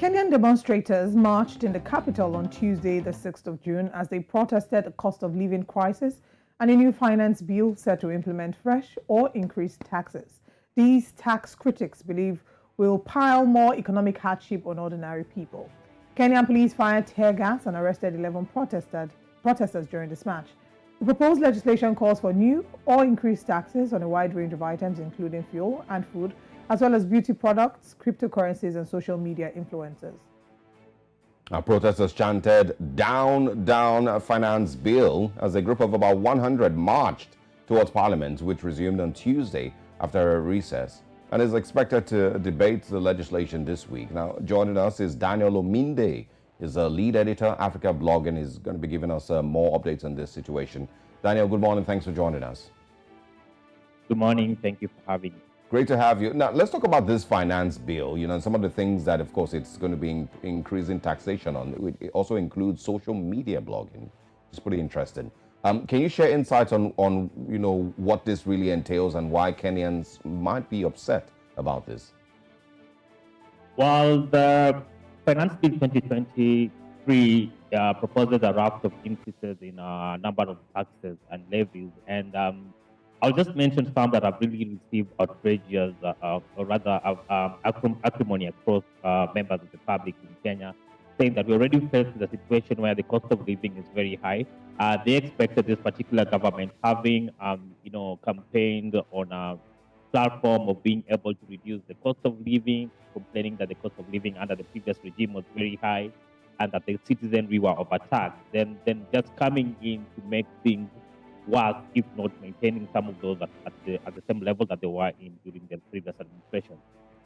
Kenyan demonstrators marched in the capital on Tuesday, the 6th of June, as they protested the cost of living crisis and a new finance bill set to implement fresh or increased taxes. These tax critics believe will pile more economic hardship on ordinary people. Kenyan police fired tear gas and arrested 11 protesters during this march. The proposed legislation calls for new or increased taxes on a wide range of items, including fuel and food, as well as beauty products, cryptocurrencies, and social media influencers. Protesters chanted, "Down, down finance bill," as a group of about 100 marched towards Parliament, which resumed on Tuesday after a recess and is expected to debate the legislation this week. Now, joining us is Daniel Ominde. He's a lead editor, Africa Blog, and he's going to be giving us more updates on this situation. Daniel, good morning. Thanks for joining us. Good morning. Thank you for having me. Great to have you. Now, let's talk about this finance bill. Some of the things that, of course, it's going to be increasing taxation on. It also includes social media blogging. It's pretty interesting. Can you share insights on what this really entails and why Kenyans might be upset about this? Well, the Finance Bill 2023 proposes a raft of increases in a number of taxes and levies, and I'll just mention some that have really received outrageous, or rather acrimony across members of the public in Kenya, saying that we already faced the situation where the cost of living is very high. They expected this particular government having, campaigned on a platform of being able to reduce the cost of living, complaining that the cost of living under the previous regime was very high and that the citizenry were overtaxed. Then just coming in to make things worse, if not maintaining some of those at the same level that they were in during the previous administration.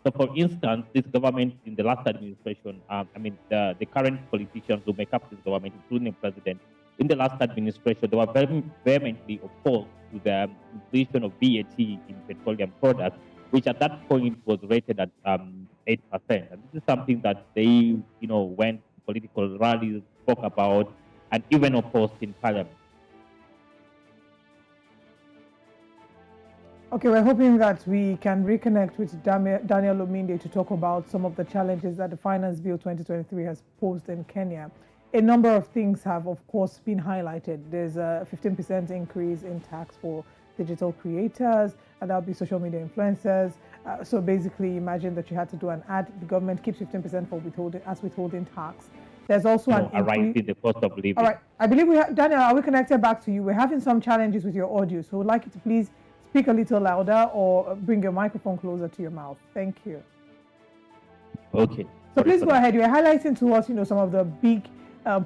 So, for instance, this government in the last administration, the current politicians who make up this government, including the president, in the last administration, they were very vehemently opposed to the inclusion of VAT in petroleum products, which at that point was rated at 8%. And this is something that they, went to political rallies, spoke about, and even opposed in parliament. Okay, we're hoping that we can reconnect with Daniel Ominde to talk about some of the challenges that the Finance Bill 2023 has posed in Kenya. A number of things have, of course, been highlighted. There's a 15% increase in tax for digital creators, and that'll be social media influencers. So basically, imagine that you had to do an ad. The government keeps 15% for withholding tax. There's also a rise in the cost of living. All right, I believe Daniel, are we connected back to you? We're having some challenges with your audio, so we'd like you to please speak a little louder or bring your microphone closer to your mouth. Thank you. Okay. So please go ahead. You're highlighting to us, some of the big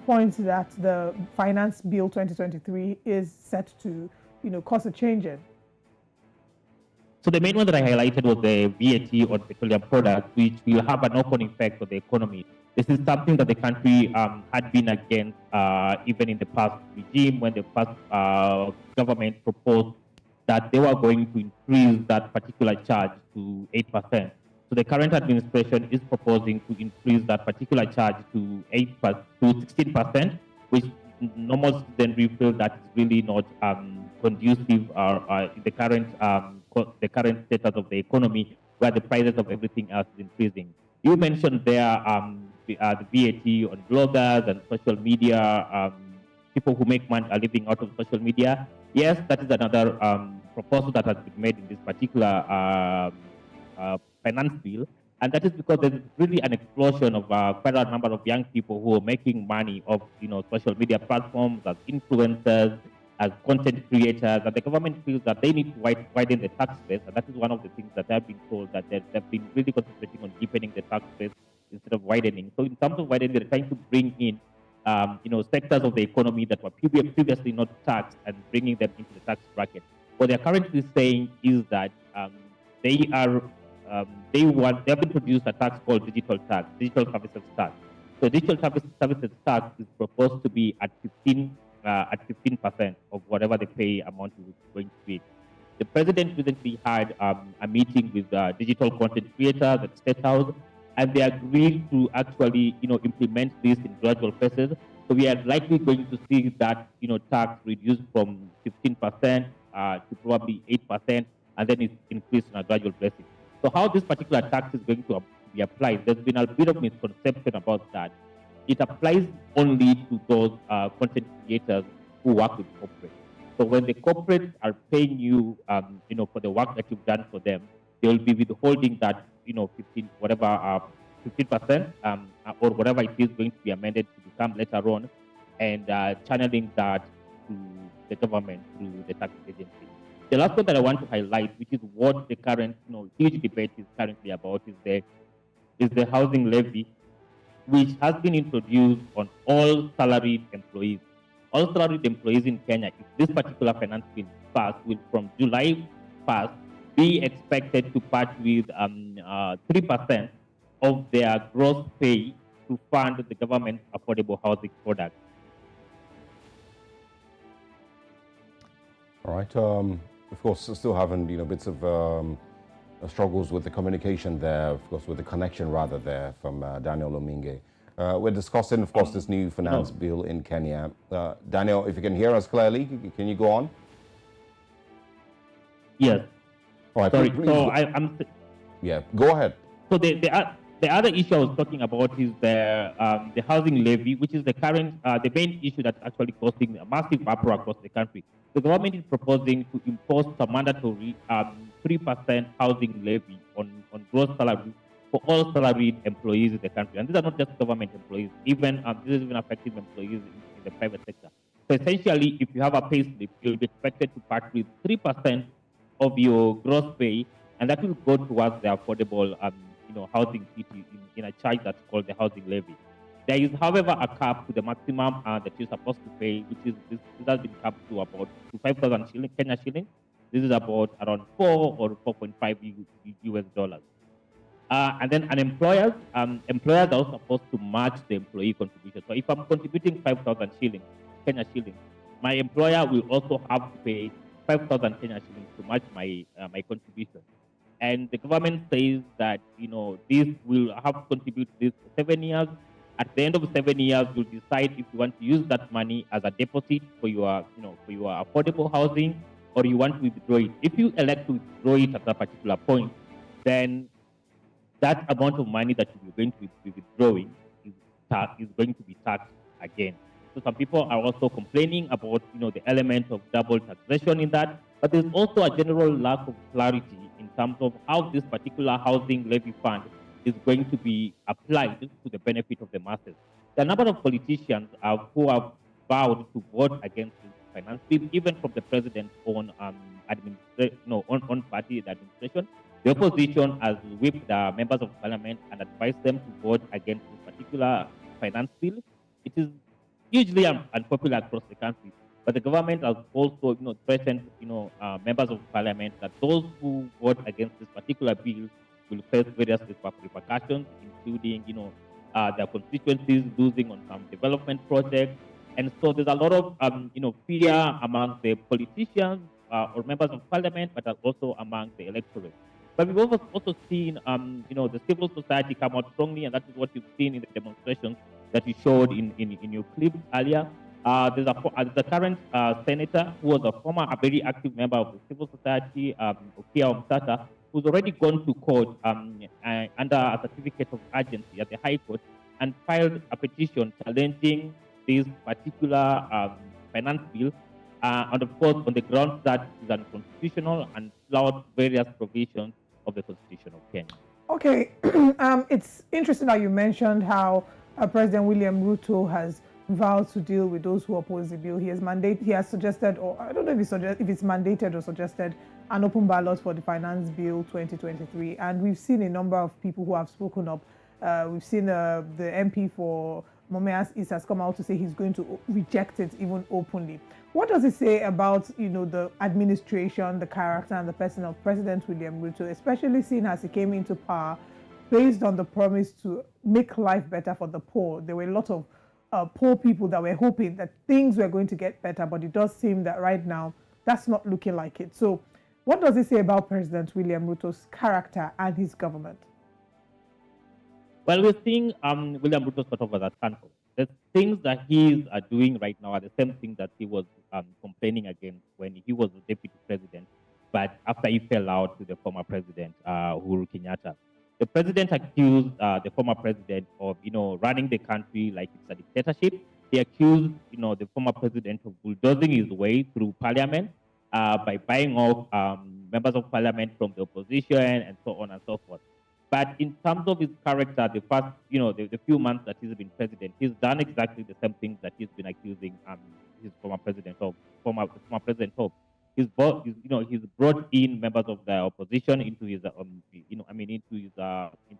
points that the Finance Bill 2023 is set to, cause a change in. So the main one that I highlighted was the VAT on petroleum products, which will have an knock-on effect on the economy. This is something that the country had been against even in the past regime, when the past government proposed that they were going to increase that particular charge to 8%. So the current administration is proposing to increase that particular charge to 16%, which normal citizenry feel that is really not conducive in the current status of the economy, where the prices of everything else is increasing. You mentioned there the VAT on bloggers and social media, people who make money a living out of social media. Yes, that is another proposal that has been made in this particular finance bill, and that is because there's really an explosion of quite a number of young people who are making money off social media platforms as influencers, as content creators, and the government feels that they need to widen the tax base, and that is one of the things that I've been told, that they've been really concentrating on deepening the tax base instead of widening. So in terms of widening, they're trying to bring in sectors of the economy that were previously not taxed and bringing them into the tax bracket. What they're currently saying is that they have introduced a tax called digital services tax. So digital services tax is proposed to be at 15% of whatever the pay amount is going to be. The president recently had a meeting with digital content creators at State House, and they agreed to actually, implement this in gradual phases. So we are likely going to see that, tax reduced from 15% to probably 8%, and then it's increased on a gradual basis. So how this particular tax is going to to be applied, there's been a bit of misconception about that. It applies only to those content creators who work with corporate. So when the corporates are paying you, for the work that you've done for them, they will be withholding that, 15, whatever, 15%, or whatever it is going to be amended to become later on, and channeling that to the government through the tax agency. The last one that I want to highlight, which is what the current, huge debate is currently about, is the housing levy, which has been introduced on all salaried employees. All salaried employees in Kenya, if this particular finance bill passed, will from July 1st be expected to part with 3% of their gross pay to fund the government's affordable housing product. All right. Of course, still having bits of struggles with the communication there. Of course, with the connection rather there from Daniel Ominge. We're discussing, of course, this new finance bill in Kenya. Daniel, if you can hear us clearly, can you go on? Yes. All right. Sorry. Please, So I'm. Yeah. Go ahead. So the other issue I was talking about is the housing levy, which is the current the main issue that's actually causing a massive uproar across the country. The government is proposing to impose a mandatory 3% housing levy on gross salary for all salaried employees in the country. And these are not just government employees, even this is even affecting employees in the private sector. So essentially, if you have a pay slip, you'll be expected to part with 3% of your gross pay, and that will go towards the affordable housing city in a charge that's called the housing levy. There is, however, a cap to the maximum that you're supposed to pay, which is this has been capped to about 5,000 shilling, Kenya shilling. This is about around 4 or 4.5 US dollars. And then employers are supposed to match the employee contribution. So if I'm contributing 5,000 shillings, Kenya shillings, my employer will also have to pay 5,000 Kenya shillings to match my contribution. And the government says that this will have to contribute this for 7 years. At the end of 7 years, you'll decide if you want to use that money as a deposit for your affordable housing, or you want to withdraw it. If you elect to withdraw it at a particular point, then that amount of money that you're going to be withdrawing is going to be taxed again. So some people are also complaining about the element of double taxation in that, but there's also a general lack of clarity in terms of how this particular housing levy fund is going to be applied to the benefit of the masses. There are a number of politicians who have vowed to vote against this finance bill, even from the president's own own party administration. The opposition has whipped the members of parliament and advised them to vote against this particular finance bill. It is hugely unpopular across the country, but the government has also threatened members of parliament that those who vote against this particular bill will face various repercussions, including their constituencies losing on some development projects. And so there's a lot of fear among the politicians or members of parliament, but also among the electorate. But we've also seen the civil society come out strongly, and that is what you've seen in the demonstrations that you showed in your clip earlier. There's a current senator who was a very active member of the civil society, Okia Omtata, who's already gone to court under a certificate of urgency at the High Court and filed a petition challenging this particular finance bill, and of course on the grounds that it is unconstitutional and flouted various provisions of the Constitution of Kenya. Okay, it's interesting that you mentioned how President William Ruto has vowed to deal with those who oppose the bill. He has suggested, or I don't know if it's mandated or suggested, an open ballot for the Finance Bill 2023. And we've seen a number of people who have spoken up. We've seen the MP for Momeas East has come out to say he's going to reject it even openly. What does it say about the administration, the character, and the person of President William Ruto, especially seeing as he came into power based on the promise to make life better for the poor? There were a lot of poor people that were hoping that things were going to get better, but it does seem that right now that's not looking like it. So what does it say about President William Ruto's character and his government? Well, we're seeing William Ruto sort of as a turncoat. The things that he's doing right now are the same things that he was complaining against when he was the deputy president, but after he fell out with the former president, Uhuru Kenyatta. The president accused the former president of, running the country like it's a dictatorship. He accused, the former president of bulldozing his way through parliament by buying off members of parliament from the opposition and so on and so forth. But in terms of his character, the first, the few months that he's been president, he's done exactly the same things that he's been accusing his former president of, former president of. He's brought in members of the opposition into his, into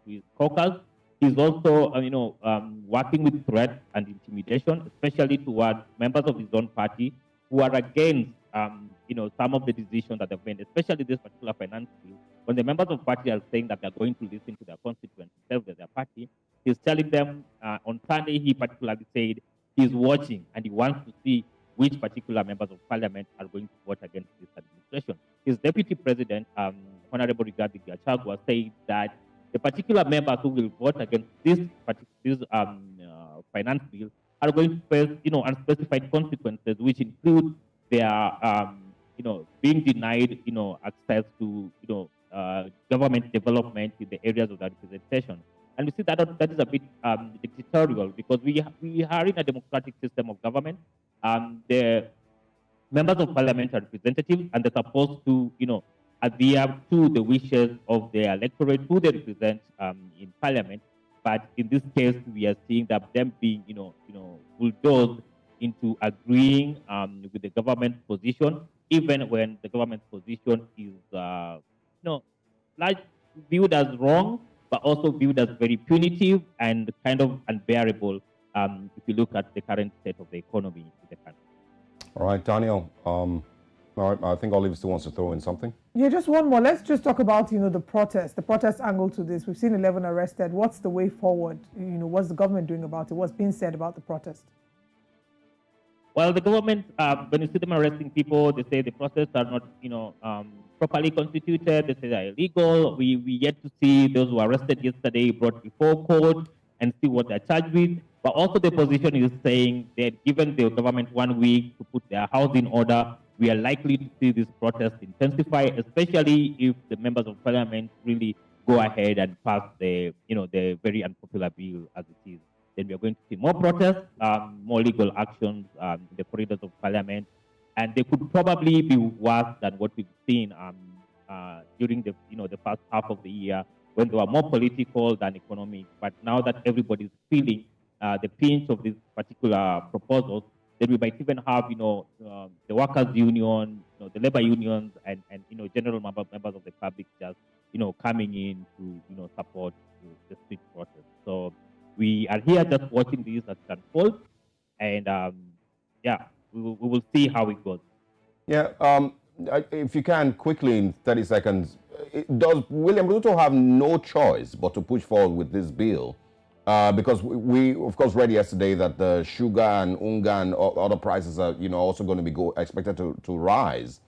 his caucus. He's also, working with threats and intimidation, especially towards members of his own party who are against, some of the decisions that they've made, especially this particular finance bill. When the members of the party are saying that they're going to listen to their constituents instead of their party, he's telling them on Sunday, he particularly said he's watching and he wants to see which particular members of parliament are going to vote against this administration. His deputy president, Honorable Rigathi Gachagua, said that the particular members who will vote against this finance bill are going to face, unspecified consequences, which include their, being denied, access to, government development in the areas of that representation. And we see that that is a bit dictatorial because we are in a democratic system of government. The members of parliament are representatives and they're supposed to, adhere to the wishes of their electorate who they represent in parliament. But in this case, we are seeing that them being, bulldozed into agreeing with the government position, even when the government position is, like viewed as wrong, but also viewed as very punitive and kind of unbearable if you look at the current state of the economy in the country. All right, Daniel. All right, I think Oliver still wants to throw in something. Yeah, just one more. Let's just talk about, the protest angle to this. We've seen 11 arrested. What's the way forward? What's the government doing about it? What's being said about the protest? Well, the government, when you see them arresting people, they say the protests are not, properly constituted. They say they're illegal. We yet to see those who were arrested yesterday brought before court and see what they're charged with. But also the opposition is saying that given the government 1 week to put their house in order, we are likely to see this protest intensify, especially if the members of parliament really go ahead and pass the, the very unpopular bill as it is. Then we are going to see more protests, more legal actions in the corridors of parliament, and they could probably be worse than what we've seen during the, the first half of the year when they were more political than economic. But now that everybody's feeling the pinch of these particular proposals, then we might even have, the workers' union, the labor unions, and general members of the public just, coming in to, support the street protest. So we are here just watching this as it unfolds, and we will see how it goes. Yeah, if you can quickly in 30 seconds, does William Ruto have no choice but to push forward with this bill? Because we, of course, read yesterday that the sugar and unga and other prices are, also going to be expected to rise.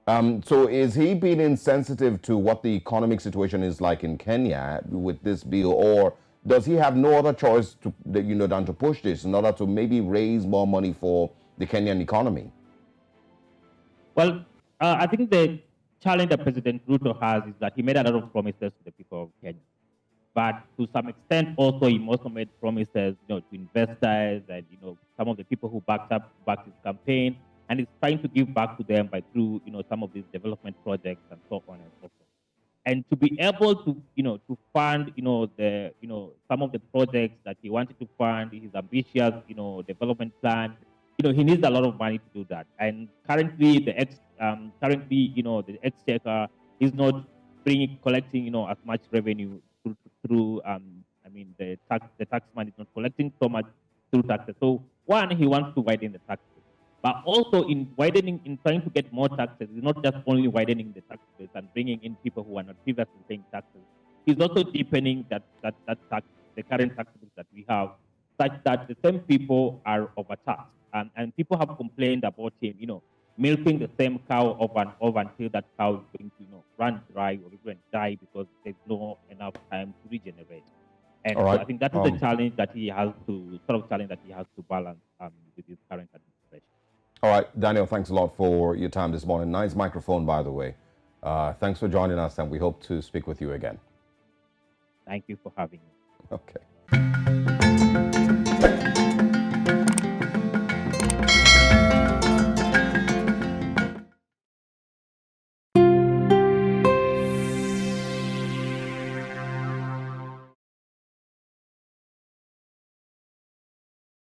So is he being insensitive to what the economic situation is like in Kenya with this bill, or does he have no other choice to, than to push this in order to maybe raise more money for the Kenyan economy? Well, I think the challenge that President Ruto has is that he made a lot of promises to the people of Kenya. But to some extent, also, he also made promises, to investors and, some of the people who backed his campaign. And he's trying to give back to them through, some of these development projects and so on and so forth. And to be able to, to fund, some of the projects that he wanted to fund, his ambitious, development plan, he needs a lot of money to do that. And currently, the exchequer is not collecting, as much revenue through the tax money is not collecting so much through taxes. So one, he wants to widen the taxes. But also in trying to get more taxes, it's not just only widening the taxes and bringing in people who are not previously paying taxes. He's also deepening the current taxes that we have, such that the same people are overtaxed. And people have complained about him, milking the same cow over and over until that cow is going to, run dry or even die because there's no enough time to regenerate. And so I think that is the challenge that he has to balance with his current administration. All right, Daniel, thanks a lot for your time this morning. Nice microphone, by the way. Thanks for joining us, and we hope to speak with you again. Thank you for having me. Okay.